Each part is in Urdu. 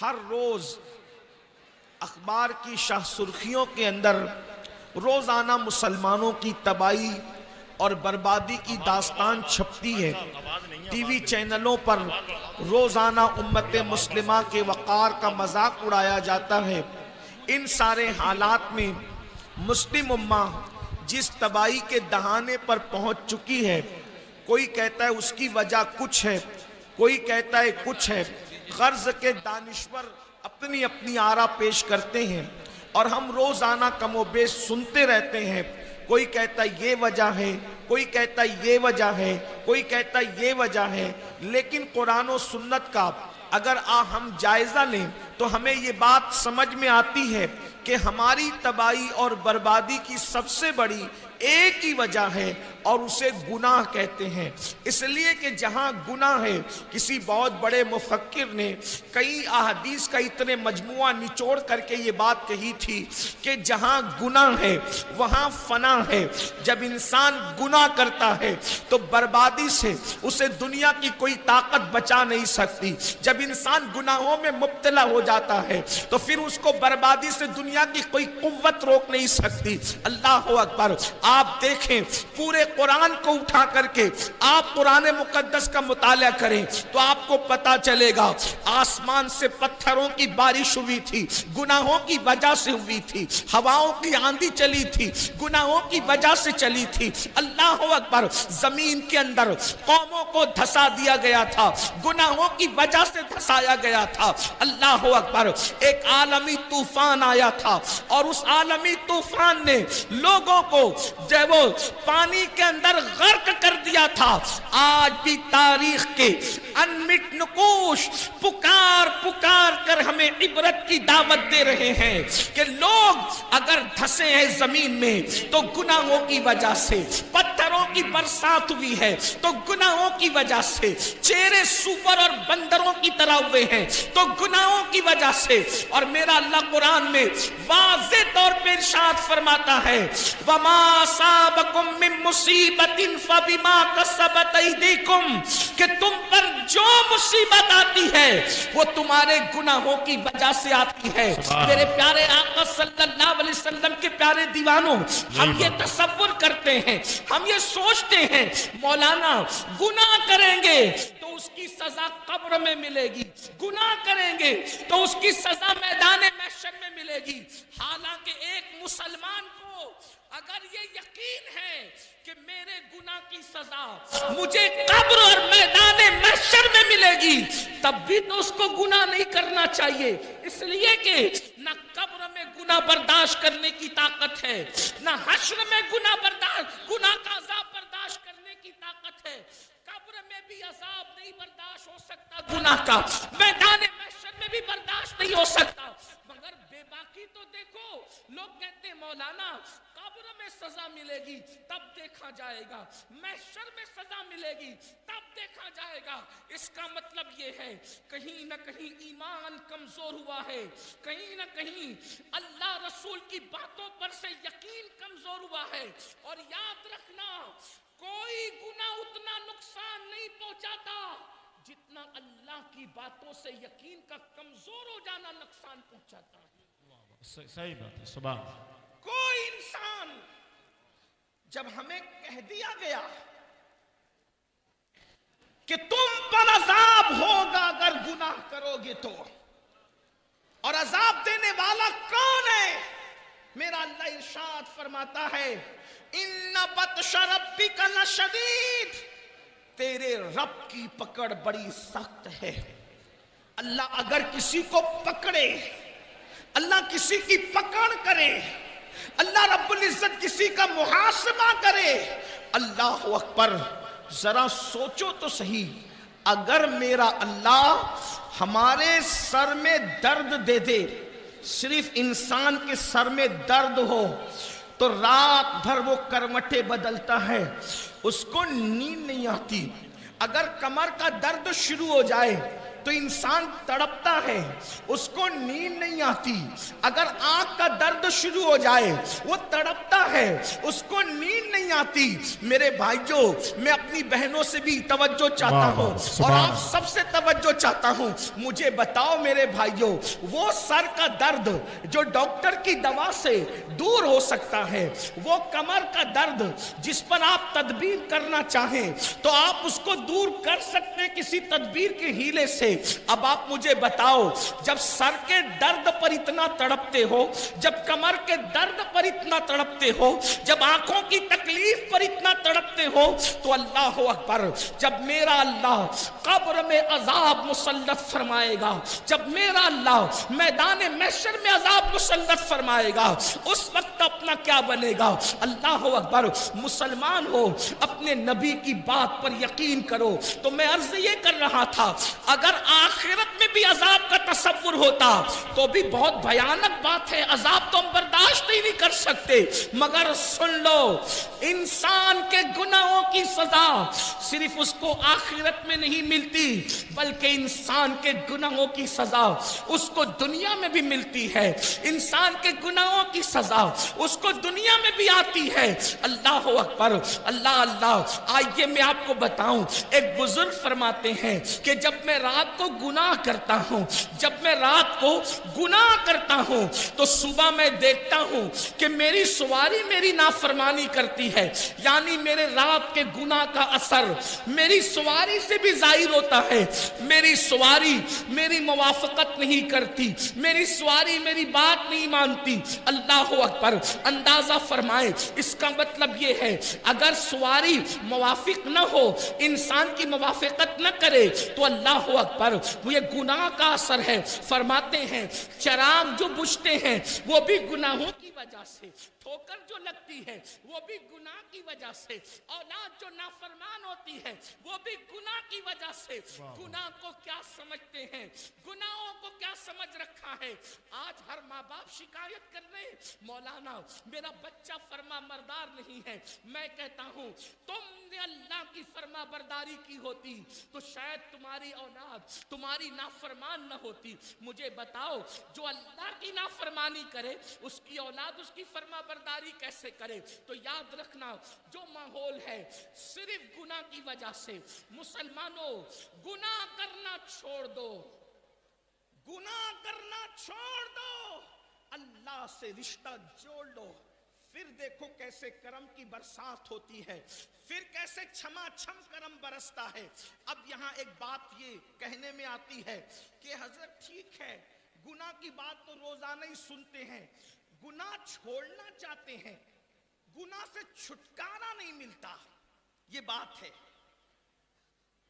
ہر روز اخبار کی شاہ سرخیوں کے اندر روزانہ مسلمانوں کی تباہی اور بربادی کی داستان چھپتی ہے. ٹی وی چینلوں پر روزانہ امت مسلمہ کے وقار کا مذاق اڑایا جاتا ہے. ان سارے حالات میں مسلم امہ جس تباہی کے دہانے پر پہنچ چکی ہے، کوئی کہتا ہے اس کی وجہ کچھ ہے، کوئی کہتا ہے کچھ ہے. غرض کے دانشور اپنی اپنی آرا پیش کرتے ہیں اور ہم روزانہ کم و بیش سنتے رہتے ہیں. کوئی کہتا ہے یہ وجہ ہے، کوئی کہتا ہے یہ وجہ ہے، کوئی کہتا ہے یہ وجہ ہے. لیکن قرآن و سنت کا اگر ہم جائزہ لیں تو ہمیں یہ بات سمجھ میں آتی ہے کہ ہماری تباہی اور بربادی کی سب سے بڑی ایک ہی وجہ ہے اور اسے گناہ کہتے ہیں. اس لیے کہ جہاں گناہ ہے، کسی بہت بڑے مفکر نے کئی احادیث کا اتنے مجموعہ نچوڑ کر کے یہ بات کہی تھی کہ جہاں گناہ ہے وہاں فنا ہے. جب انسان گناہ کرتا ہے تو بربادی سے اسے دنیا کی کوئی طاقت بچا نہیں سکتی. جب انسان گناہوں میں مبتلا ہو جاتا ہے تو پھر اس کو بربادی سے دنیا کی کوئی قوت روک نہیں سکتی. اللہ اکبر. آپ دیکھیں پورے قرآن کو اٹھا کر کے آپ قرآن مقدس کا مطالعہ کریں تو آپ کو پتا چلے گا آسمان سے پتھروں کی بارش ہوئی تھی، گناہوں کی وجہ سے ہوئی تھی. ہواؤں کی آندھی چلی تھی، گناہوں کی وجہ سے چلی تھی. اللہ اکبر. زمین کے اندر قوموں کو دھسا دیا گیا تھا، گناہوں کی وجہ سے دھسایا گیا تھا. اللہ اکبر. ایک عالمی طوفان آیا تھا اور اس عالمی طوفان نے لوگوں کو جب وہ پانی کے اندر غرق کر دیا تھا. آج بھی تاریخ کے انمٹ نقوش پکار پکار کر ہمیں عبرت کی دعوت دے رہے ہیں کہ لوگ اگر دھسے ہیں زمین میں تو گناہوں کی وجہ سے، پتھروں کی برسات ہوئی ہے تو گناہوں کی وجہ سے، چہرے سور اور بندروں کی طرح ہوئے ہیں تو گناہوں کی وجہ سے. اور میرا اللہ قرآن میں واضح طور پہ ارشاد فرماتا ہے وَمَا أَصَابَكُم مِّن مُّصِيبَةٍ فَبِمَا كَسَبَتْ أَيْدِيكُمْ، کہ تم پر جو مصیبت آتی ہے وہ تمہارے گناہوں کی وجہ سے آتی ہے. میرے پیارے آقا صلی اللہ علیہ وسلم کے پیارے دیوانوں، ہم یہ تصور کرتے ہیں، ہم یہ سوچتے ہیں مولانا گناہ کریں گے تو اس کی سزا قبر میں ملے گی، گناہ کریں گے تو اس کی سزا میدان محشر میں ملے گی. حالانکہ ایک مسلمان کو اگر یہ یقین ہے کہ میرے گناہ کی سزا مجھے قبر اور میدان محشر میں ملے گی، تب بھی تو اس کو گناہ نہیں کرنا چاہیے. اس لیے کہ نہ قبر میں گناہ برداشت کرنے کی طاقت ہے، نہ حشر میں گناہ کا عذاب برداشت کرنے کی طاقت ہے. قبر میں بھی عذاب نہیں برداشت ہو سکتا گناہ کا، میدان محشر میں بھی برداشت نہیں ہو سکتا. مگر بے باکی تو دیکھو، لوگ کہتے ہیں مولانا قبر میں سزا ملے گی تب دیکھا جائے گا، محشر میں سزا ملے گی تب دیکھا جائے گا. اس کا مطلب یہ ہے کہیں نہ کہیں ایمان کمزور ہوا ہے، کہیں نہ کہیں اللہ رسول کی باتوں پر سے یقین کمزور ہوا ہے. اور یاد رکھنا کوئی گناہ اتنا نقصان نہیں پہنچاتا جتنا اللہ کی باتوں سے یقین کا کمزور ہو جانا نقصان پہنچاتا ہے. صحیح بات ہے. سبحان. کوئی انسان جب ہمیں کہہ دیا گیا کہ تم پر عذاب ہوگا اگر گناہ کرو گے تو، اور عذاب دینے والا کون ہے؟ میرا اللہ ارشاد فرماتا ہے ان بطش ربک لشدید، تیرے رب کی پکڑ بڑی سخت ہے. اللہ اگر کسی کو پکڑے، اللہ کسی کی پکڑ کرے، اللہ رب العزت کسی کا محاسبہ کرے، اللہ اکبر. ذرا سوچو تو صحیح، اگر میرا اللہ ہمارے سر میں درد دے دے، صرف انسان کے سر میں درد ہو تو رات بھر وہ کروٹیں بدلتا ہے، اس کو نیند نہیں آتی. اگر کمر کا درد شروع ہو جائے تو انسان تڑپتا ہے، اس کو نیند نہیں آتی۔ اگر آنکھ کا درد شروع ہو جائے وہ تڑپتا ہے، اس کو نیند نہیں آتی۔ میرے بھائیو، میں اپنی بہنوں سے بھی توجہ چاہتا ہوں اور آپ سب سے توجہ چاہتا ہوں۔ مجھے بتاؤ میرے بھائیو، وہ سر کا درد جو ڈاکٹر کی دوا سے دور ہو سکتا ہے، وہ کمر کا درد جس پر آپ تدبیر کرنا چاہیں تو آپ اس کو دور کر سکتے کسی تدبیر کے ہیلے سے۔ اب آپ مجھے بتاؤ، جب سر کے درد پر اتنا تڑپتے ہو، جب کمر کے درد پر اتنا تڑپتے ہو، جب آنکھوں کی تکلیف پر اتنا تڑپتے ہو، تو اللہ اکبر، جب میرا اللہ قبر میں عذاب مسلط فرمائے گا، جب میرا اللہ میدان محشر میں عذاب مسلط فرمائے گا، اس وقت اپنا کیا بنے گا؟ اللہ اکبر۔ مسلمان ہو، اپنے نبی کی بات پر یقین کرو۔ تو میں عرض یہ کر رہا تھا، اگر آخرت میں بھی عذاب کا تصور ہوتا تو بھی بہت بھیانک بات ہے، عذاب تو ہم برداشت ہی نہیں کر سکتے۔ مگر سن لو، انسان کے گناہوں کی سزا صرف اس کو آخرت میں نہیں ملتی، بلکہ انسان کے گناہوں کی سزا اس کو دنیا میں بھی ملتی ہے۔ انسان کے گناہوں کی سزا اس کو دنیا میں بھی آتی ہے۔ اللہ اکبر، اللہ اللہ۔ آئیے میں آپ کو بتاؤں، ایک بزرگ فرماتے ہیں کہ جب میں رات کو گناہ کرتا ہوں، جب میں رات کو گناہ کرتا ہوں تو صبح میں دیکھتا ہوں کہ میری سواری میری نافرمانی کرتی ہے، یعنی میرے رات کے گناہ کا اثر میری سواری سے بھی ظاہر ہوتا ہے۔ میری سواری میری موافقت نہیں کرتی، میری سواری میری بات نہیں مانتی۔ اللہ اکبر۔ اندازہ فرمائیں، اس کا مطلب یہ ہے اگر سواری موافق نہ ہو، انسان کی موافقت نہ کرے تو اللہ اکبر، وہ یہ گناہ کا اثر ہے۔ فرماتے ہیں چراغ جو بجھتے ہیں وہ بھی گناہوں کی وجہ سے، ٹھوکر جو لگتی ہے وہ بھی گناہ کی وجہ سے، اولاد جو نافرمان ہوتی ہے وہ بھی گناہ کی وجہ سے۔ گناہ کو کیا سمجھتے ہیں؟ گناہوں کو کیا سمجھ رکھا ہے؟ آج ہر ماں باپ شکایت کر رہے ہیں، مولانا میرا بچہ فرما بردار نہیں ہے۔ میں کہتا ہوں تم نے اللہ کی فرما برداری کی ہوتی تو شاید تمہاری اولاد تمہاری نافرمان نہ ہوتی۔ مجھے بتاؤ، جو اللہ کی نافرمانی کرے اس کی اولاد اس کی فرما برداری کیسے کرے؟ تو یاد رکھنا، جو ماحول ہے صرف گناہ کی وجہ سے۔ مسلمانوں، گناہ کرنا چھوڑ دو، گناہ کرنا چھوڑ دو، اللہ سے رشتہ جوڑ لو، پھر دیکھو کیسے کرم کی برسات ہوتی ہے، پھر کیسے چھما چھم کرم برستا ہے۔ اب یہاں ایک بات یہ کہنے میں آتی ہے کہ حضرت ٹھیک ہے، گناہ کی بات تو روزانہ ہی سنتے ہیں، گناہ چھوڑنا چاہتے ہیں، گناہ سے چھٹکارا نہیں ملتا، یہ بات ہے۔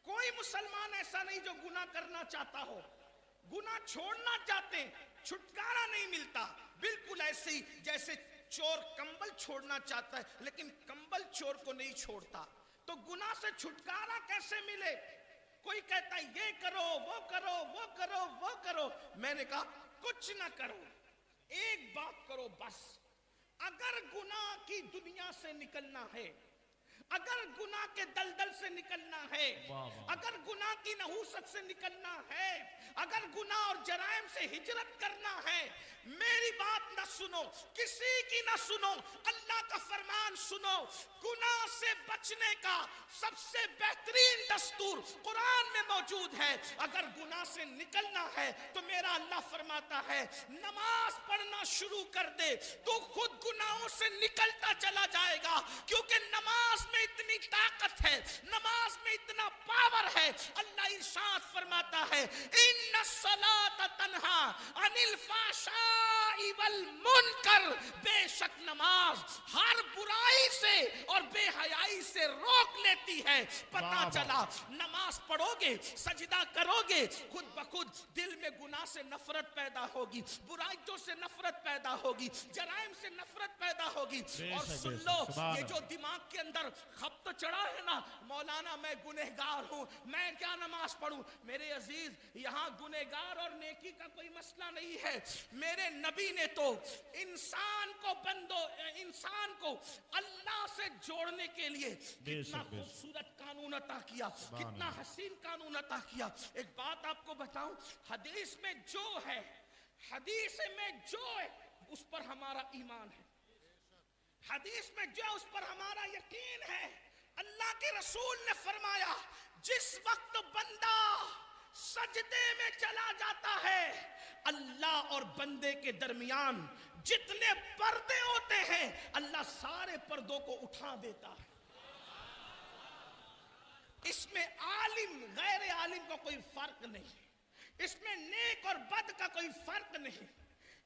کوئی مسلمان ایسا نہیں جو گناہ کرنا چاہتا ہو، گناہ چھوڑنا چاہتے ہیں، چھٹکارا نہیں ملتا۔ بالکل ایسے ہی جیسے چور کمبل چھوڑنا چاہتا ہے لیکن کمبل چور کو نہیں چھوڑتا، تو گناہ سے چھٹکارا کیسے ملے؟ کوئی کہتا ہے یہ کرو، وہ کرو، وہ کرو، وہ کرو۔ میں نے کہا کچھ نہ کرو، ایک بات کرو بس۔ اگر گناہ کی دنیا سے نکلنا ہے، اگر گناہ کے دلدل سے نکلنا ہے، اگر گناہ کی نحوست سے نکلنا ہے، اگر گناہ اور جرائم سے ہجرت کرنا ہے، میری بات نہ سنو، کسی کی نہ سنو، اللہ کا فرمان سنو۔ گناہ سے بچنے کا سب سے بہترین دستور قرآن میں موجود ہے۔ اگر گناہ سے نکلنا ہے تو میرا اللہ فرماتا ہے نماز پڑھنا شروع کر دے، تو خود گناہوں سے نکلتا چلا جائے گا، کیونکہ نماز میں اتنی طاقت ہے، نماز میں اتنا پاور ہے۔ اللہ ارشاد فرماتا ہے ان الصلاۃ تنہا عن الفحشاء والمنکر، بے شک نماز ہر برائی سے اور بے حیائی سے روک لیتی ہے۔ پتہ چلا نماز پڑھو گے، سجدہ کرو گے، خود بخود دل میں گناہ سے نفرت پیدا ہوگی، برائیوں سے نفرت پیدا ہوگی، جرائم سے نفرت پیدا ہوگی۔ اور سن لو، یہ جو دماغ کے اندر خبط چڑھا ہے نا، مولانا میں گنہگار ہوں، میں کیا نماز پڑھوں؟ میرے عزیز، یہاں گنہگار اور نیکی کا کوئی مسئلہ نہیں رہی ہے. میرے نبی نے تو انسان کو اللہ سے جوڑنے کے لیے کتنا خوبصورت قانون عطا کیا, کتنا حسین قانون عطا کیا. ایک بات آپ کو بتاؤں, حدیث میں جو ہے اس پر ہمارا ایمان ہے, حدیث میں جو اس پر ہمارا یقین ہے. اللہ کے رسول نے فرمایا جس وقت بندہ سجدے میں چلا جاتا ہے, اللہ اور بندے کے درمیان جتنے پردے ہوتے ہیں اللہ سارے پردوں کو اٹھا دیتا ہے. اس میں عالم غیر عالم کا کوئی فرق نہیں, اس میں نیک اور بد کا کوئی فرق نہیں,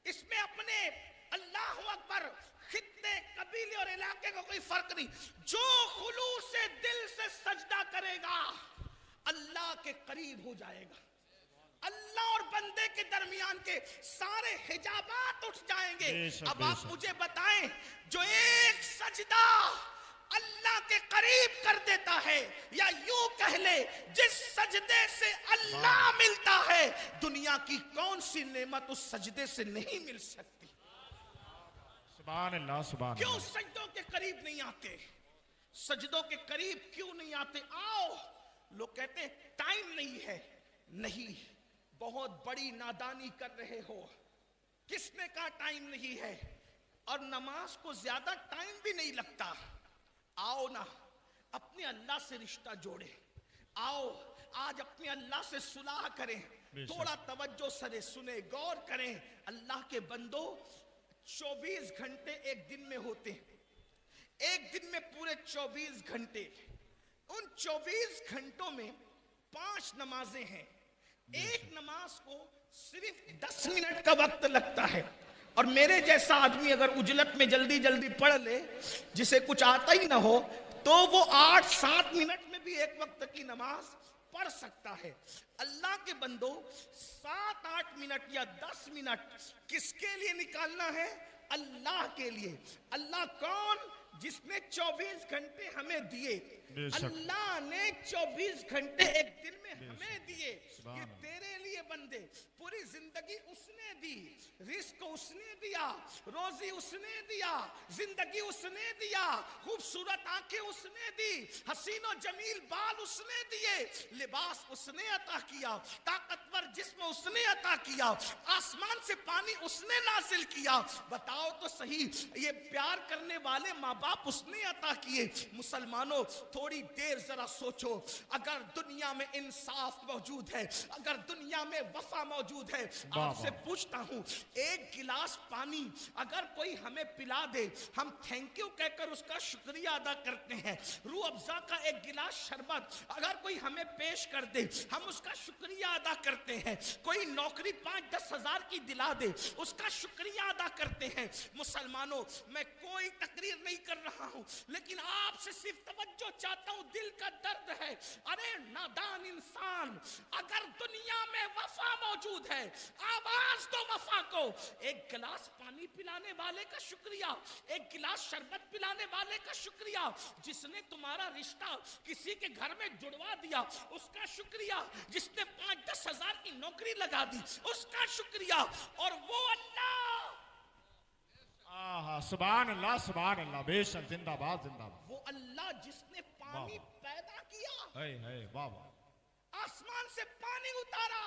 اس میں اپنے اللہ اکبر خطے قبیلے اور علاقے کا کوئی فرق نہیں. جو خلوص سے دل سے سجدہ کرے گا اللہ کے قریب ہو جائے گا. اللہ اور بندے کے درمیان کے سارے حجابات اٹھ جائیں گے. اب آپ مجھے بتائیں, جو ایک سجدہ اللہ کے قریب کر دیتا ہے, یا یوں کہہ لے جس سجدے سے اللہ ملتا ہے, دنیا کی کون سی نعمت اس سجدے سے نہیں مل سکتی. سبحان اللہ سبحان اللہ. کیوں سجدوں کے قریب نہیں آتے, سجدوں کے قریب کیوں نہیں آتے؟ آؤ. لوگ کہتے ہیں ٹائم نہیں ہے. نہیں, بہت بڑی نادانی کر رہے ہو. کس نے کہا ٹائم نہیں ہے؟ اور نماز کو زیادہ ٹائم بھی نہیں لگتا. آؤ نا اپنے اللہ سے رشتہ جوڑے, آؤ آج اپنے اللہ سے صلح کریں. تھوڑا توجہ سے سنیں, غور کریں. اللہ کے بندو 24 گھنٹے ایک دن میں ہوتے ہیں, ایک دن میں پورے 24 گھنٹے. ان 24 گھنٹوں میں 5 نمازیں ہیں. ایک نماز کو صرف 10 منٹ کا وقت لگتا ہے. اور میرے جیسا آدمی اگر اجلت میں جلدی جلدی پڑھ لے, جسے کچھ آتا ہی نہ ہو, تو وہ 8-7 منٹ میں بھی ایک وقت کی نماز پڑھ سکتا ہے. اللہ کے بندو 7-8 منٹ یا 10 منٹ کس کے لیے نکالنا ہے؟ اللہ کے لیے. اللہ کون؟ جس نے 24 گھنٹے ہمیں دیے. اللہ نے 24 گھنٹے ایک دن میں ہمیں دیے. یہ تیرے لیے بندے, پوری زندگی اس نے دی, رزق اس نے دیا, روزی اس نے دیا, زندگی اس نے دیا, خوبصورت آنکھیں اس نے دی, حسین و جمیل بال اس نے دیے, لباس اس نے عطا کیا, طاقتور جسم اس نے عطا کیا, آسمان سے پانی اس نے نازل کیا. بتاؤ تو صحیح, یہ پیار کرنے والے ماں باپ اس نے عطا کیے. مسلمانوں تھوڑی دیر ذرا سوچو, اگر دنیا میں انصاف موجود ہے, اگر دنیا میں وفا موجود ہے, آپ سے پوچھتا ہوں, ایک گلاس پانی اگر کوئی ہمیں پلا دے, ہم تھینک یو کہہ کر اس کا شکریہ ادا کرتے ہیں. روح افزا کا ایک گلاس شربت اگر کوئی ہمیں پیش کر دے, ہم اس کا شکریہ ادا کرتے ہیں. کوئی نوکری 5-10 ہزار کی دلا دے, اس کا شکریہ ادا کرتے ہیں. مسلمانوں, میں کوئی تقریر نہیں کر رہا ہوں, لیکن آپ سے صرف توجہ چاہتا ہوں, دل کا درد ہے. ارے نادان انسان, اگر دنیا میں وفا موجود ہے, آواز دو وفا کو. ایک گلاس پانی پلانے والے کا شکریہ, ایک گلاس شربت پلانے والے کا شکریہ, جس نے تمہارا رشتہ کسی کے گھر میں جڑوا دیا اس کا شکریہ, جس نے 5-10 ہزار کی نوکری لگا دی اس کا شکریہ. اور وہ اللہ, سبحان اللہ سبحان اللہ, بے شک, زندہ باد زندہ باد. وہ اللہ جس نے پانی پیدا کیا, آسمان سے پانی اتارا.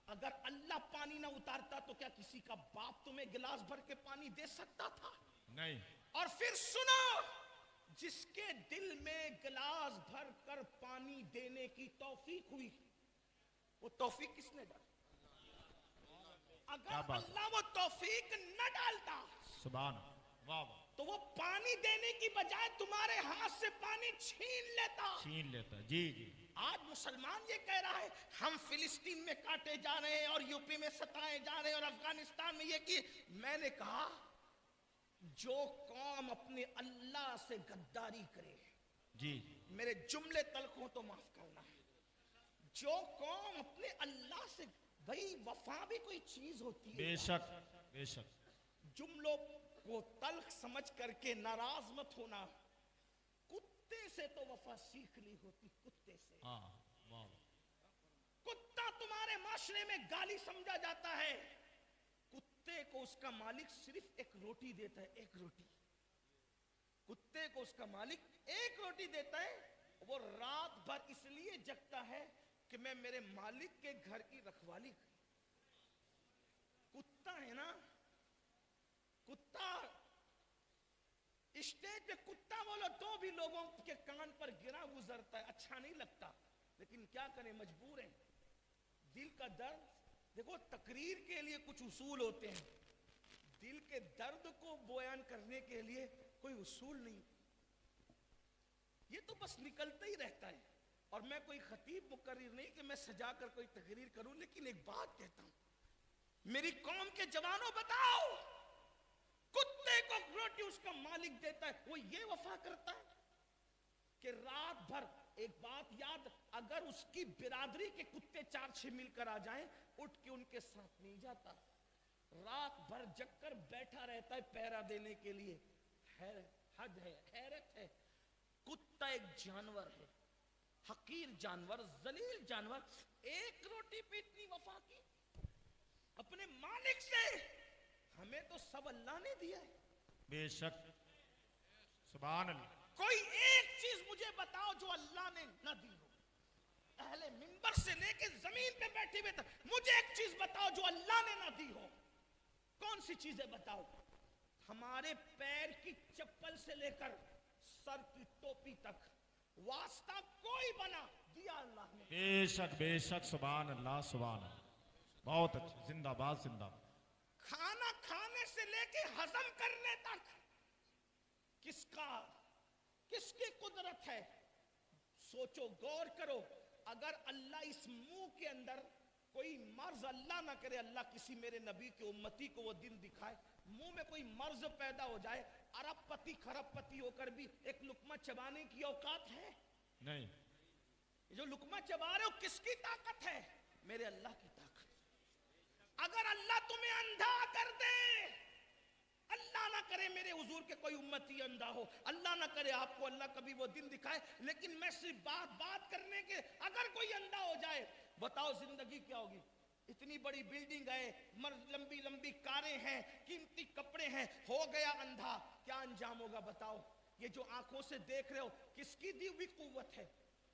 اگر اللہ پانی نہ اتارتا تو کیا کسی کا باپ تمہیں گلاس بھر کے پانی دے سکتا تھا؟ نہیں. اور پھر سنو, جس کے دل میں گلاس بھر کر پانی دینے کی توفیق ہوئی, وہ توفیق کس نے ڈالی؟ اگر اللہ وہ توفیق نہ ڈالتا, سبحان اللہ, تو وہ پانی دینے کی بجائے تمہارے ہاتھ سے پانی چھین لیتا. جی جی. آج مسلمان یہ کہہ رہا ہے ہم فلسطین میں کاٹے جا رہے ہیں اور یوپی میں ستائے جا رہے ہیں اور افغانستان میں یہ کی. میں نے کہا جو قوم اپنے اللہ سے غداری کرے, جی میرے جملے تلخ ہوں تو معاف کرنا, جو قوم اپنے اللہ سے, بھئی وفا بھی کوئی چیز ہوتی ہے. بے شک بے شک. جملوں کو تلخ سمجھ کر کے ناراض مت ہونا, کتے سے تو وفا سیکھ لی ہوتی, کتے سے. کتا تمہارے معاشرے میں گالی سمجھا جاتا ہے, کو اس کا مالک صرف ایک روٹی دیتا ہے, ایک روٹی. کتے کو اس کا مالک ایک روٹی دیتا ہے, وہ رات بھر اس لیے جگتا ہے کہ میں میرے مالک کے گھر کی رکھوالی کروں. کتا ہے نا, کتا اسٹیج پہ کتا بولو تو بھی لوگوں کے کان پر گرا گزرتا ہے, اچھا نہیں لگتا, لیکن کیا کریں, مجبور ہیں. دل کا درد دیکھو, تقریر کے لیے کچھ اصول ہوتے ہیں, دل کے درد کو بیان کرنے کے لیے کوئی اصول نہیں, یہ تو بس نکلتا ہی رہتا ہے. اور میں کوئی خطیب مقرر نہیں کہ میں سجا کر کوئی تقریر کروں, لیکن ایک بات کہتا ہوں, میری قوم کے جوانوں بتاؤ, کتے کو روٹی اس کا مالک دیتا ہے, وہ یہ وفا کرتا ہے کہ رات بھر, ایک بات یاد, اگر اس کی برادری کے کتے 4-6 مل کر آ جائیں, اٹھ کے ان کے ساتھ نہیں جاتا, رات بھر جگ کر بیٹھا رہتا ہے پہرا دینے کے لیے. حد ہے, حیرت ہے. کتا ایک جانور ہے, حقیر جانور, ذلیل جانور, ایک روٹی پہ اتنی وفا کی اپنے مالک سے. ہمیں تو سب اللہ نے دیا ہے. بے شک, سبحان اللہ. کوئی ایک چیز مجھے بتاؤ جو اللہ نے نہ دی ہو. اہل منبر سے لے کے زمین پہ بیٹھے ہوئے تک مجھے ایک چیز بتاؤ جو اللہ نے نہ دی ہو. کون سی چیزیں بتاؤ؟ ہمارے پیر کی چپل سے لے کر سر کی ٹوپی تک واسطہ کوئی بنا دیا اللہ نے. بے شک بے شک, سبحان اللہ سبحان اللہ. بہت اچھا, زندہ باد زندہ باد. کھانا کھانے سے لے کے ہضم کرنے تک کس کی قدرت ہے؟ سوچو, غور کرو. اگر اللہ اس منہ کے اندر کوئی مرض, اللہ نہ کرے, اللہ کسی میرے نبی کے امتی کو وہ دن دکھائے, منہ میں کوئی مرض پیدا ہو جائے, ارب پتی خرب پتی ہو کر بھی ایک لقمہ چبانے کی اوقات ہے نہیں. جو لقمہ چبا رہے ہو کس کی طاقت ہے؟ میرے اللہ کی طاقت. اگر اللہ تمہیں اندھا کر دے, اللہ نہ کرے میرے حضور کے کوئی امتی اندھا ہو, اللہ نہ کرے آپ کو اللہ کبھی وہ دن دکھائے, لیکن میں صرف بات کرنے کے, اگر کوئی اندھا ہو جائے, بتاؤ زندگی کیا ہوگی؟ اتنی بڑی بلڈنگ ہے, لمبی لمبی کاریں ہیں, قیمتی کپڑے ہیں, ہو گیا اندھا, کیا انجام ہوگا بتاؤ؟ یہ جو آنکھوں سے دیکھ رہے ہو کس کی دی ہوئی قوت ہے,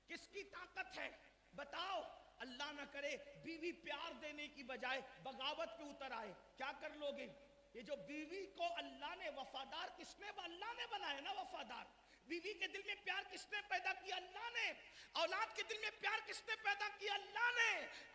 کس کی طاقت ہے بتاؤ؟ اللہ نہ کرے بیوی پیار دینے کی بجائے بغاوت پہ اتر آئے, کیا کر لوگے؟ یہ جو بیوی کو اللہ نے وفادار, کس نے؟ اللہ نے بنایا نا وفادار. بیوی کے دل میں پیار کس نے پیدا کیا؟ اللہ نے. اولاد کے دل میں پیار کس نے پیدا کیا؟ اللہ نے.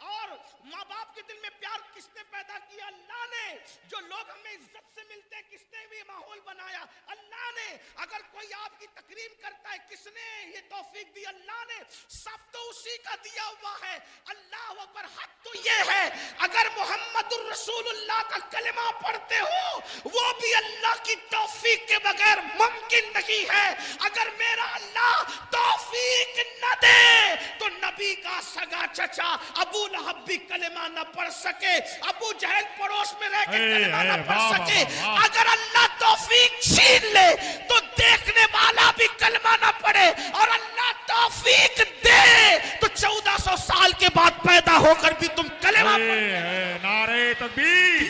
اور ماں باپ کے دل میں پیار کس نے پیدا کیا؟ اللہ نے. جو لوگ ہمیں عزت سے ملتے ہیں کس نے بھی ماحول بنایا؟ اللہ نے. اگر کوئی آپ کی تکریم کرتا ہے کس نے یہ توفیق دی؟ اللہ نے. سب تو اسی کا دیا ہوا ہے. اللہ اکبر. حد تو یہ ہے اگر محمد الرسول اللہ کا کلمہ پڑھتے ہو وہ بھی اللہ کی توفیق کے بغیر ممکن نہیں ہے. اگر میرا اللہ توفیق نہ دے تو نبی کا سگا چچا ابو لہب بھی کلمہ نہ پڑھ سکے, ابو جہل پڑوس میں رہ کے کلمہ نہ پڑھ سکے. اگر اللہ توفیق چھین لے تو دیکھنے والا بھی کلمہ نہ پڑھے, اور اللہ توفیق دے تو 1400 سال کے بعد پیدا ہو کر بھی تم کلمہ پڑھے. نعرہ تکبیر,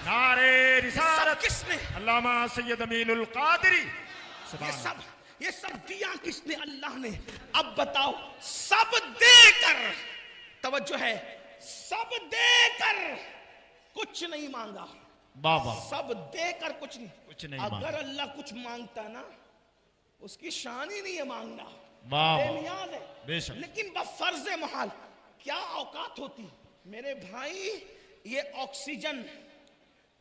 نعرہ رسالت, کس نے؟ علامہ سید امین القادری. یہ سب دیا کس نے؟ اللہ نے. اب بتاؤ, سب دے کر, توجہ ہے, سب دے کر کچھ نہیں مانگا. بابا سب دے کر کچھ نہیں. اگر مانگا. اللہ کچھ مانگتا نا اس کی شان ہی نہیں ہے مانگنا, بے نیاز ہے. بے شک. لیکن بفرض محال کیا اوقات ہوتی میرے بھائی. یہ آکسیجن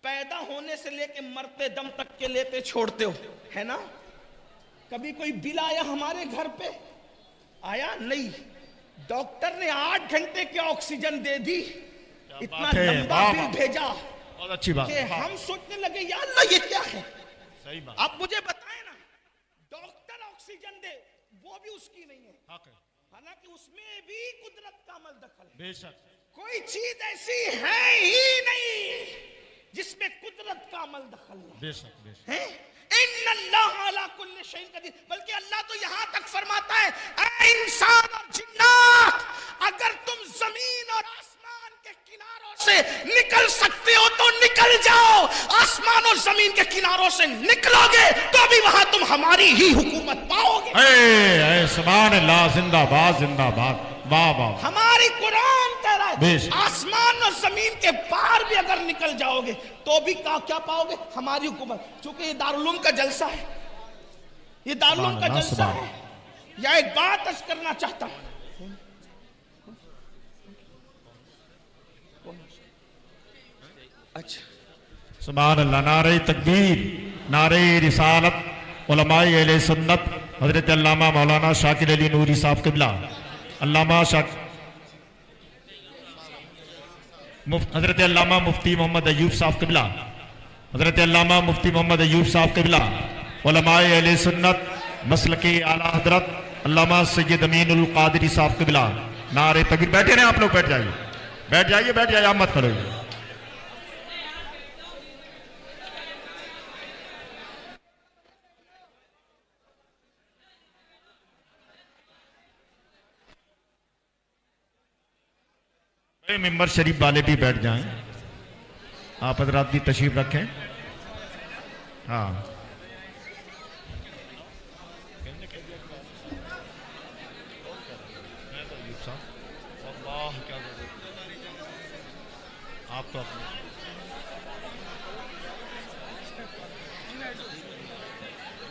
پیدا ہونے سے لے کے مرتے دم تک کے لیتے چھوڑتے ہو ہے نا. کبھی کوئی بل آیا ہمارے گھر پہ؟ آیا نہیں. ڈاکٹر نے 8 گھنٹے کی آکسیجن دے دی, اتنا لمبا بل بھیجا, بہت اچھی بات. کہ ہم سوچنے لگے یا اللہ یہ کیا ہے. صحیح بات. آپ مجھے بتائیں نا, ڈاکٹر آکسیجن دے وہ بھی اس کی نہیں ہے, حالانکہ اس میں بھی قدرت کا عمل دخل ہے. بے شک. کوئی چیز ایسی ہے ہی نہیں جس میں قدرت کا عمل دخل ہے. بے شک بے شک. ان اللہ علی کل شیء قدیر. بلکہ اللہ تو یہاں تک فرماتا ہے اے انسان اور جنات, اگر تم زمین اور آسمان کے کناروں سے نکل سکتے ہو تو نکل جاؤ, زمین کے کناروں سے نکلو گے تو بھی وہاں تم ہماری ہی حکومت پاؤ گے. اے سبحان اللہ، زندہ باد زندہ باد، واہ واہ. ہماری قرآن کہہ رہا بے ہے شک. آسمان اور زمین کے پار بھی اگر نکل جاؤ گے تو بھی کیا پاؤ گے؟ ہماری حکومت. چونکہ یہ دارالعلوم کا جلسہ ہے، یہ دارالعلوم کا جلسہ ہے. یا ایک بات عرض کرنا چاہتا ہوں، اچھا سبحان اللہ. نعرہ تکبیر، نعرہ رسالت، علماء اہل سنت حضرت علامہ مولانا شاکر علی نوری صاحب قبلہ، علامہ حضرت علامہ مفتی محمد ایوب صاحب قبلہ، حضرت علامہ مفتی محمد ایوب صاحب قبلہ، علماء اہل سنت مسلک اعلیٰ حضرت علامہ سید امین القادری صاحب قبلہ. نعرہ تکبیر. بیٹھے رہیں آپ لوگ، بیٹھ جائیے بیٹھ جائیے بیٹھ جائیے، آپ مت کرو. ممبر شریف والے بھی بیٹھ جائیں، آپ حضرات بھی تشریف رکھیں. ہاں آپ تو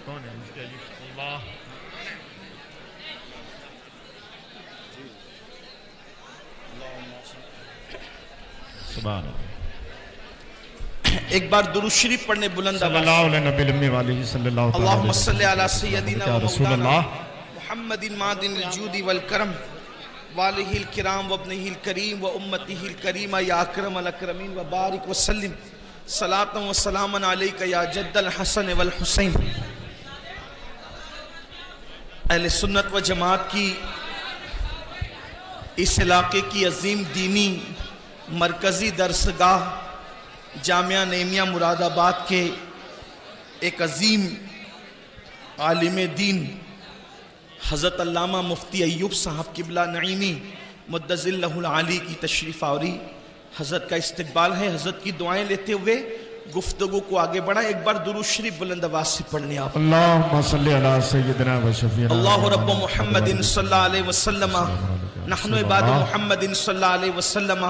کون ہے اللہ. سبحان اللہ. ایک بار درود شریف پڑھنے بلند صلی اللہ علیہ نبی المی والی صلی اللہ علیہ اللہم صلی علی سیدنا یا و رسول مولانا اللہ. محمد معدن الجود والکرم والہ الکرام وابنہ الکریم و امتہ الکریمہ یا اکرم الاکرمین و بارک وسلم صلاة و سلاما علیکہ یا جد الحسن والحسین. اہل سنت و جماعت کی اس علاقے کی عظیم دینی مرکزی درسگاہ جامعہ نعیمیہ مراد آباد کے ایک عظیم عالم دین حضرت علامہ مفتی ایوب صاحب قبلہ نعیمی مدظ اللہ العالی کی تشریف آوری. حضرت کا استقبال ہے. حضرت کی دعائیں لیتے ہوئے گفتگو کو آگے بڑھا. ایک بار درود شریف بلند آواز سے پڑھنے آپ. اللہم صلی علی سیدنا و شفیعنا اللہ رب محمد صلی اللہ علیہ وسلم نحن عباد محمد صلی اللہ علیہ وسلم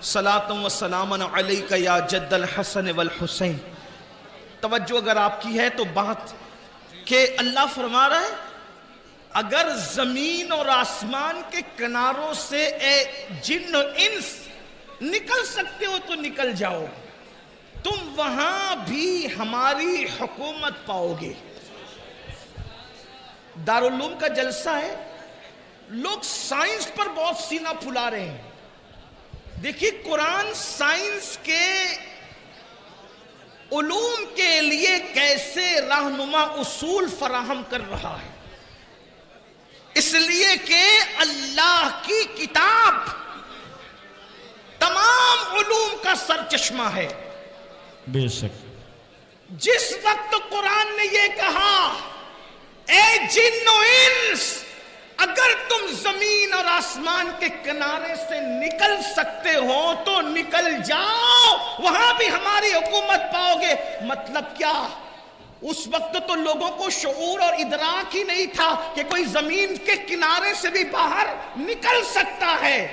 صلاة و سلاما علیکہ یا جد الحسن والحسین. توجہ اگر آپ کی ہے تو بات کہ اللہ فرما رہا ہے اگر زمین اور آسمان کے کناروں سے اے جن و انس نکل سکتے ہو تو نکل جاؤ، تم وہاں بھی ہماری حکومت پاؤ گے. دارالعلوم کا جلسہ ہے، لوگ سائنس پر بہت سینہ پھلا رہے ہیں. دیکھیے قرآن سائنس کے علوم کے لیے کیسے رہنما اصول فراہم کر رہا ہے. اس لیے کہ اللہ کی کتاب تمام علوم کا سرچشمہ ہے. بے شک. جس وقت قرآن نے یہ کہا اے جن و انس اگر تم زمین اور آسمان کے کنارے سے نکل سکتے ہو تو نکل جاؤ، وہاں بھی ہماری حکومت پاؤ گے. مطلب کیا؟ اس وقت تو لوگوں کو شعور اور ادراک ہی نہیں تھا کہ کوئی زمین کے کنارے سے بھی باہر نکل سکتا ہے.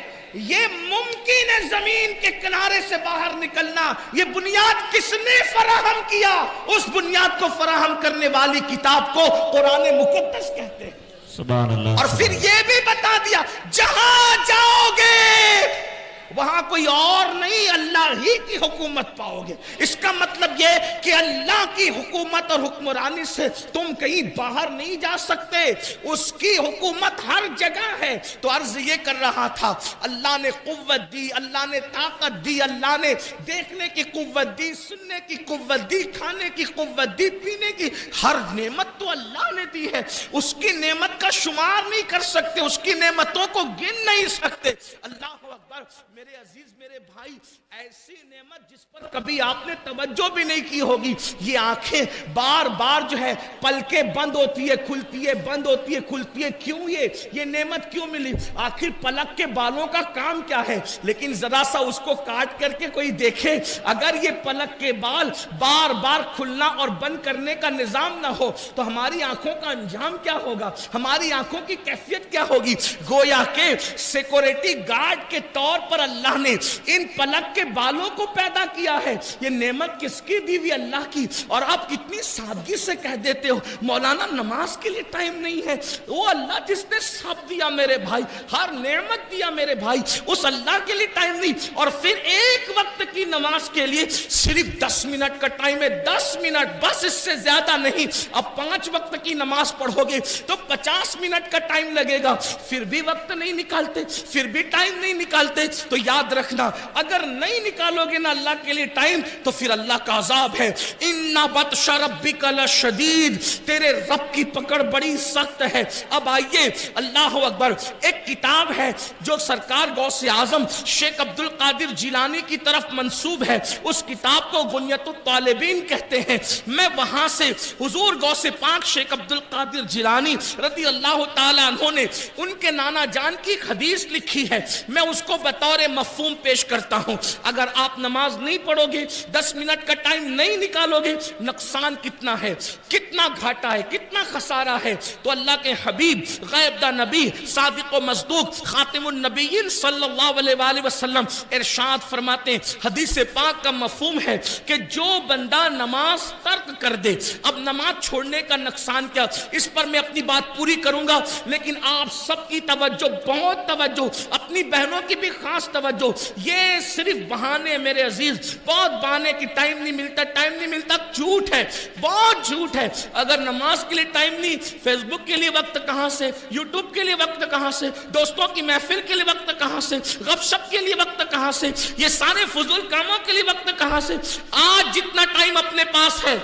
یہ ممکن ہے زمین کے کنارے سے باہر نکلنا. یہ بنیاد کس نے فراہم کیا؟ اس بنیاد کو فراہم کرنے والی کتاب کو قرآن مقدس کہتے ہیں. سبحان اللہ. اور پھر یہ بھی بتا دیا جہاں جاؤ گے وہاں کوئی اور نہیں، اللہ ہی کی حکومت پاؤ گے. اس کا مطلب یہ کہ اللہ کی حکومت اور حکمرانی سے تم کہیں باہر نہیں جا سکتے. اس کی حکومت ہر جگہ ہے. تو عرض یہ کر رہا تھا اللہ نے قوت دی، اللہ نے طاقت دی، اللہ نے دیکھنے کی قوت دی، سننے کی قوت دی، کھانے کی قوت دی، پینے کی. ہر نعمت تو اللہ نے دی ہے. اس کی نعمت کا شمار نہیں کر سکتے، اس کی نعمتوں کو گن نہیں سکتے. اللہ اکبر. میرے عزیز میرے بھائی، ایسی نعمت جس پر کبھی آپ نے توجہ بھی نہیں کی ہوگی. یہ آنکھیں بار بار جو ہے پلکیں بند ہوتی ہے کھلتی ہے، بند ہوتی ہے کھلتی ہے. کیوں یہ نعمت کیوں ملی؟ آخر پلک کے بالوں کا کام کیا ہے؟ لیکن ذرا سا اس کو کاٹ کر کے کوئی دیکھے، اگر یہ پلک کے بال بار بار کھلنا اور بند کرنے کا نظام نہ ہو تو ہماری آنکھوں کا انجام کیا ہوگا؟ ہماری آنکھوں کی کیفیت کیا ہوگی؟ گویا کہ سیکورٹی گارڈ کے طور پر اللہ نے ان پلک کے بالوں کو پیدا کیا ہے. یہ نعمت کس کی دی ہوئی؟ اللہ کی. اور آپ کتنی سادگی سے کہہ دیتے ہو مولانا نماز کے لیے ٹائم نہیں ہے. وہ اللہ جس نے سب دیا میرے بھائی، ہر نعمت دیا میرے بھائی، اس اللہ کے لیے ٹائم نہیں. اور پھر ایک وقت کی نماز کے لیے صرف 10 منٹ کا ٹائم ہے. 10 منٹ بس، اس سے زیادہ نہیں. اب 5 وقت کی نماز پڑھو گے تو 50 منٹ کا ٹائم لگے گا. پھر بھی وقت نہیں نکالتے، پھر بھی ٹائم نہیں نکالتے. تو یاد رکھنا، اگر نہیں نکالو گے نا اللہ کے لیے ٹائم تو پھر اللہ کا عذاب ہے. ان بطش ربک لشدید، تیرے رب کی پکڑ بڑی سخت ہے. اب آئیے، اللہ اکبر. ایک کتاب ہے جو سرکار غوث اعظم شیخ عبد القادر جیلانی کی طرف منسوب ہے، اس کتاب کو غنیۃ الطالبین کہتے ہیں. میں وہاں سے حضور غوث پاک شیخ عبد القادر جیلانی رضی اللہ تعالی عنہ نے ان کے نانا جان کی ایک حدیث لکھی ہے. میں اس کو بطور مفہوم پیش کرتا ہوں. اگر آپ نماز نہیں پڑھو گے، 10 منٹ کا ٹائم نہیں نکالو گے، نقصان کتنا ہے، کتنا گھاٹا ہے، کتنا خسارہ ہے. تو اللہ کے حبیب غیب دا نبی صادق و مصدوق خاتم النبیین صلی اللہ علیہ وآلہ وسلم ارشاد فرماتے ہیں، حدیث پاک کا مفہوم ہے کہ جو بندہ نماز ترک کر دے. اب نماز چھوڑنے کا نقصان کیا، اس پر میں اپنی بات پوری کروں گا، لیکن آپ سب کی توجہ، بہت توجہ، اپنی بہنوں کی بھی خاص توجہ. یہ صرف بہانے میرے عزیز، بہت بہانے کی ٹائم نہیں ملتا، ٹائم نہیں ملتا، جھوٹ ہے، بہت جھوٹ ہے. اگر نماز کے لیے ٹائم نہیں، فیس بک کے لیے وقت کہاں سے، یوٹیوب کے لیے وقت کہاں سے، دوستوں کی محفل کے لیے وقت کہاں سے، غب شپ کے لیے وقت کہاں سے، یہ سارے فضول کاموں کے لیے وقت کہاں سے. آج جتنا ٹائم اپنے پاس ہے،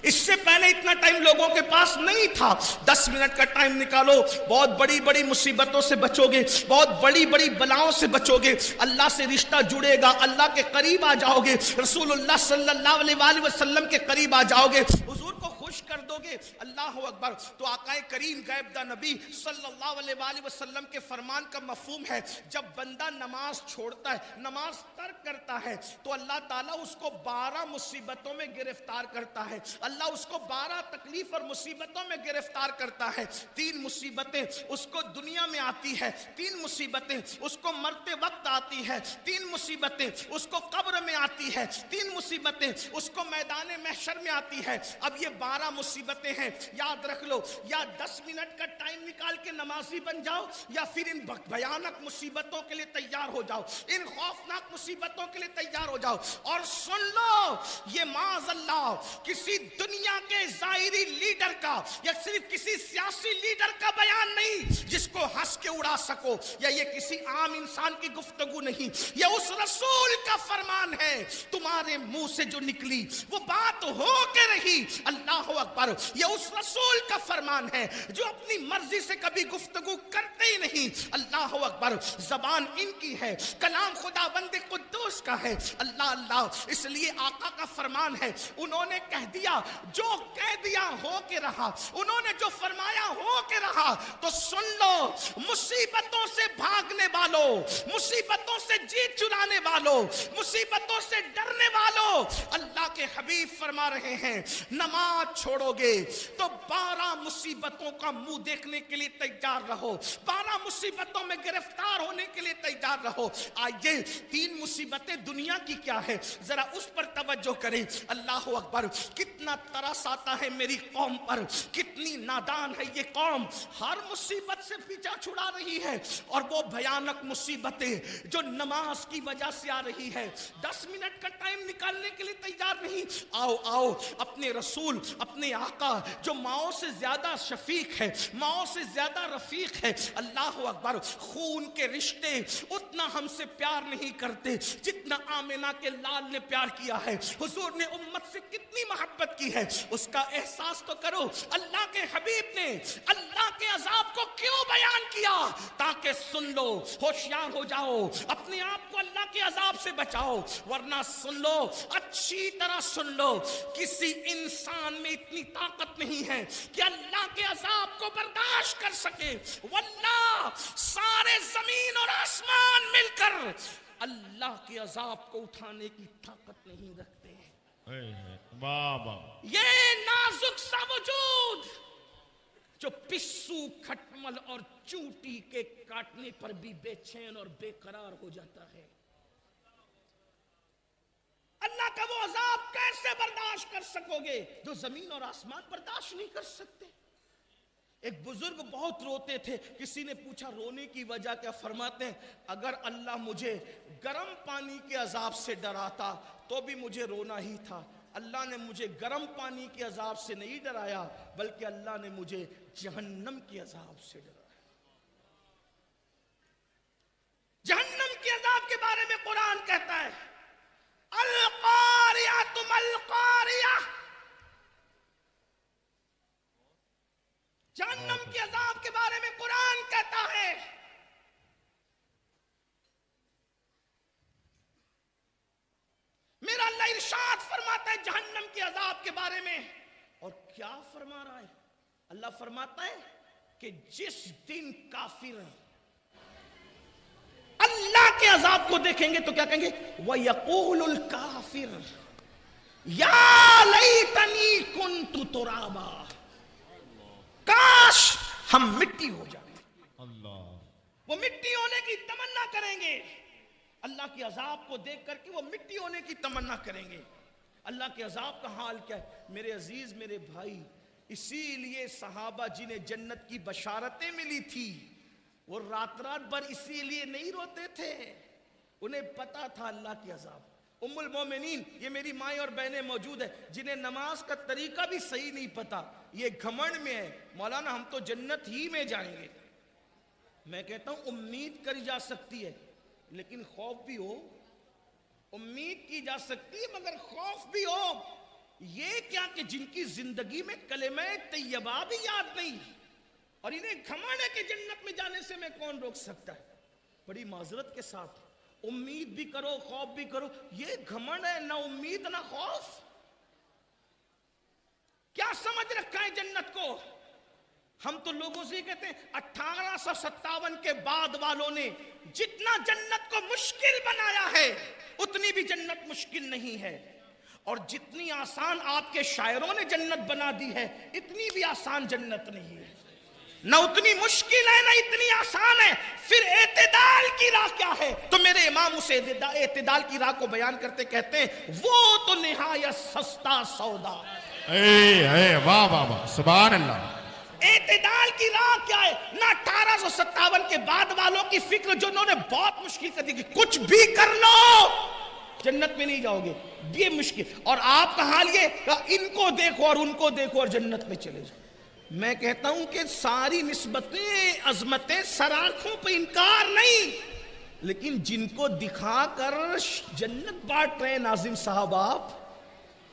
اس سے پہلے اتنا ٹائم لوگوں کے پاس نہیں تھا. 10 منٹ کا ٹائم نکالو، بہت بڑی بڑی مصیبتوں سے بچو گے، بہت بڑی بڑی بلاؤں سے بچو گے. اللہ سے رشتہ جڑے گا، اللہ کے قریب آ جاؤ گے، رسول اللہ صلی اللہ علیہ وآلہ وسلم کے قریب آ جاؤ گے، حضور کو خوش کر دو گے. اللہ اکبر. تو آقا کریم غیب دا نبی صلی اللہ علیہ وآلہ وسلم کے فرمان کا مفہوم ہے، جب بندہ نماز چھوڑتا ہے، نماز ترک کرتا ہے، تو اللہ تعالیٰ اس کو 12 مصیبتوں میں گرفتار کرتا ہے. اللہ اس کو 12 تکلیف اور مصیبتوں میں گرفتار کرتا ہے. 3 مصیبتیں اس کو دنیا میں آتی ہے، 3 مصیبتیں اس کو مرتے وقت آتی ہے، 3 مصیبتیں اس کو قبر میں آتی ہے، 3 مصیبتیں اس کو میدان محشر میں آتی ہے. اب یہ 12 مصیبتیں ہیں، یاد رکھ لو. یا 10 منٹ کا ٹائم نکال کے نمازی بن جاؤ، یا پھر ان بھیانک مصیبتوں کے لیے تیار ہو جاؤ، ان خوفناک مصیبتوں کے لیے تیار ہو جاؤ. اور سن لو، یہ معاذ اللہ کسی دنیا کے ظاہری لیڈر کا یا صرف کسی سیاسی لیڈر کا بیان نہیں جس کو ہنس کے اڑا سکو، یا یہ کسی عام انسان کی گفتگو نہیں، یہ اس رسول کا فرمان ہے. تمہارے منہ سے جو نکلی وہ بات ہو کے رہی. اللہ اکبر. یہ اس رسول کا فرمان ہے جو اپنی مرضی سے کبھی گفتگو کرتے ہی نہیں. اللہ اکبر. زبان ان کی ہے، کلام خداوند قدوس کا ہے. اللہ اللہ. اس لیے آقا کا فرمان ہے، انہوں نے کہہ دیا، جو کہہ دیا ہو کے رہا، انہوں نے جو فرمایا ہو کے رہا. تو سن لو، مصیبتوں سے بھاگنے والوں، مصیبتوں سے جیت چرانے والوں، مصیبتوں سے ڈرنے والوں، اللہ کے حبیب فرما رہے ہیں نماز چھوڑو گے تو 12 مصیبتوں کا منہ دیکھنے کے لیے تیار رہو، 12 مصیبتوں میں گرفتار ہونے کے لیے تیار رہو. آئیے 3 مصیبتیں دنیا کی کیا ہے، ذرا اس پر توجہ کریں. اللہ اکبر. کتنا ترس آتا ہے میری قوم پر، کتنی نادان ہے یہ قوم. ہر مصیبت سے پیچھا چھڑا رہی ہے، اور وہ بھیانک مصیبتیں جو نماز کی وجہ سے آ رہی ہے، 10 منٹ کا ٹائم نکالنے کے لیے تیار نہیں. نہیں. آؤ آؤ اپنے رسول اپنے آقا جو ماؤں سے زیادہ شفیق ہے, ماؤں سے زیادہ رفیق ہے, اللہ اکبر, خون کے رشتے اتنا ہم سے پیار نہیں کرتے جتنا آمنہ کے لال نے پیار کیا ہے. حضور نے امت سے کتنی محبت کی ہے اس کا احساس تو کرو. اللہ کے حبیب نے اللہ کے عذاب کو کیوں بیان کیا؟ تاکہ سن لو, ہوشیار ہو جاؤ, اپنے آپ کو اللہ کے عذاب سے بچاؤ. ورنہ سن لو, اچھی طرح سن لو, کسی انسان میں اتنی طاقت نہیں ہے کہ اللہ کے عذاب کو برداشت کر سکے. واللہ سارے زمین اور آسمان مل کر اللہ کے عذاب کو اٹھانے کی طاقت نہیں رکھتے. یہ نازک سا وجود جو پسو, کھٹمل اور چوٹی کے کاٹنے پر بھی بے چین اور بے قرار ہو جاتا ہے, اللہ کا وہ عذاب کیسے برداشت کر سکو گے جو زمین اور آسمان برداشت نہیں کر سکتے؟ ایک بزرگ بہت روتے تھے, کسی نے پوچھا رونے کی وجہ کیا؟ فرماتے ہیں اگر اللہ مجھے گرم پانی کے عذاب سے ڈراتا تو بھی مجھے رونا ہی تھا. اللہ نے مجھے گرم پانی کے عذاب سے نہیں ڈرایا بلکہ اللہ نے مجھے جہنم کے عذاب سے ڈرایا. جہنم کے عذاب کے بارے میں قرآن کہتا ہے القاریہ القاریہ. جہنم کے عذاب کے بارے میں قرآن کہتا ہے میرا اللہ ارشاد فرماتا ہے جہنم کے عذاب کے بارے میں. اور کیا فرما رہا ہے اللہ؟ فرماتا ہے کہ جس دن کافر اللہ کے عذاب کو دیکھیں گے تو کیا کہیں گے؟ وَيَقُولُ الْكَافِرُ يَا لَيْتَنِي كُنْتُ تُرَابًا, کاش ہم مٹی ہو جائیں. وہ مٹی ہونے کی تمنا کریں گے اللہ کے عذاب کو دیکھ کر کے, وہ مٹی ہونے کی تمنا کریں گے. اللہ کے عذاب کا حال کیا ہے میرے عزیز میرے بھائی؟ اسی لیے صحابہ جنہیں جنت کی بشارتیں ملی تھی وہ رات رات بھر اسی لیے نہیں روتے تھے, انہیں پتا تھا اللہ کے عذاب. ام المومنین, یہ میری مائیں اور بہنیں موجود ہیں جنہیں نماز کا طریقہ بھی صحیح نہیں پتا, یہ گھمنڈ میں ہے مولانا ہم تو جنت ہی میں جائیں گے. میں کہتا ہوں امید کری جا سکتی ہے لیکن خوف بھی ہو. امید کی جا سکتی ہے مگر خوف بھی ہو. یہ کیا کہ جن کی زندگی میں کلمہ طیبہ بھی یاد نہیں اور انہیں گھمنڈ ہے کہ جنت میں جانے سے میں کون روک سکتا ہے. بڑی معذرت کے ساتھ امید بھی کرو خوف بھی کرو, یہ گھمنڈ ہے, نہ امید نہ خوف. کیا سمجھ رکھا ہے جنت کو؟ ہم تو لوگوں سے کہتے ہیں 1857 کے بعد والوں نے جتنا جنت کو مشکل بنایا ہے اتنی بھی جنت مشکل نہیں ہے, اور جتنی آسان آپ کے شاعروں نے جنت بنا دی ہے اتنی بھی آسان جنت نہیں ہے. نہ اتنی مشکل ہے نہ اتنی آسان ہے. پھر اعتدال کی راہ کیا ہے؟ تو میرے امام اسے اعتدال کی راہ کو بیان کرتے کہتے ہیں وہ تو نہایت سستا سودا. واہ واہ واہ سبحان اللہ. اعتدال کی راہ کیا ہے؟ نہ 1857 کے بعد والوں کی فکر جو انہوں نے بہت مشکل کر دی کہ کچھ بھی کر لو جنت میں نہیں جاؤ گے, یہ مشکل. اور آپ کا حال یہ ان کو دیکھو اور ان کو دیکھو اور جنت میں چلے جاؤ. میں کہتا ہوں کہ ساری نسبتیں عظمتیں سرآنکھوں پہ انکار نہیں, لیکن جن کو دکھا کر جنت بانٹ رہے ناظم صاحب آپ,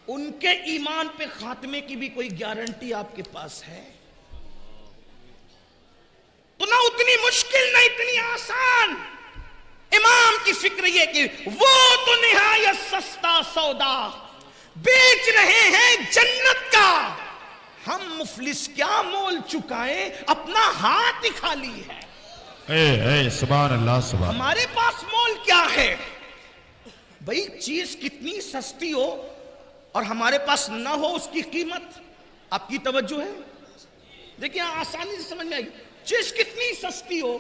ان کے ایمان پہ خاتمے کی بھی کوئی گارنٹی آپ کے پاس ہے؟ تو نہ اتنی مشکل نہ اتنی آسان. امام کی فکر یہ کہ وہ تو نہایت سستا سودا بیچ رہے ہیں جنت کا, ہم مفلس کیا مول چکائیں اپنا ہاتھ ہی خالی ہے. سبحان اللہ سبحان. ہمارے پاس مول کیا ہے بھئی؟ چیز کتنی سستی ہو اور ہمارے پاس نہ ہو اس کی قیمت آپ کی توجہ ہے؟ دیکھیں آسانی سے سمجھ میں آئی. چیز کتنی سستی ہو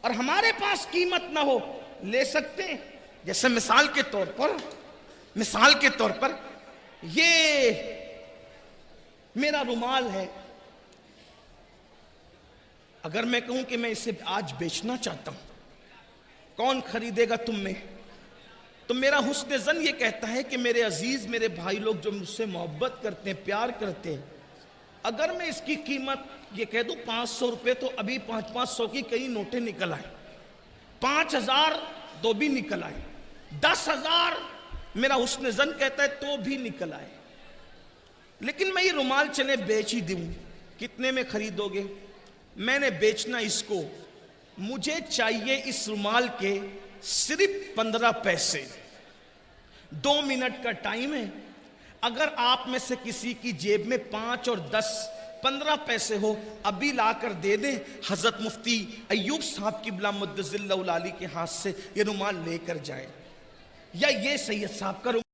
اور ہمارے پاس قیمت نہ ہو, لے سکتے ہیں. جیسے مثال کے طور پر یہ میرا رومال ہے, اگر میں کہوں کہ میں اسے آج بیچنا چاہتا ہوں, کون خریدے گا تم میں؟ تو میرا حسن زن یہ کہتا ہے کہ میرے عزیز میرے بھائی لوگ جو مجھ سے محبت کرتے ہیں پیار کرتے ہیں، اگر میں اس کی قیمت یہ کہہ دوں 500 روپے تو ابھی 500 کی کئی نوٹیں نکل آئے، 5000 تو بھی نکل آئے، 10,000 میرا حسن زن کہتا ہے تو بھی نکل آئے، لیکن میں یہ رومال چلے بیچ ہی دوں، کتنے میں خریدو گے؟ میں نے بیچنا اس کو، مجھے چاہیے اس رومال کے صرف 15 پیسے، 2 منٹ کا ٹائم ہے، اگر آپ میں سے کسی کی جیب میں 5 اور 10 15 پیسے ہو ابھی لا کر دے دیں، حضرت مفتی ایوب صاحب قبلہ مدظل اللہ علی کے ہاتھ سے یہ رومال لے کر جائیں، یا یہ سید صاحب کا رومال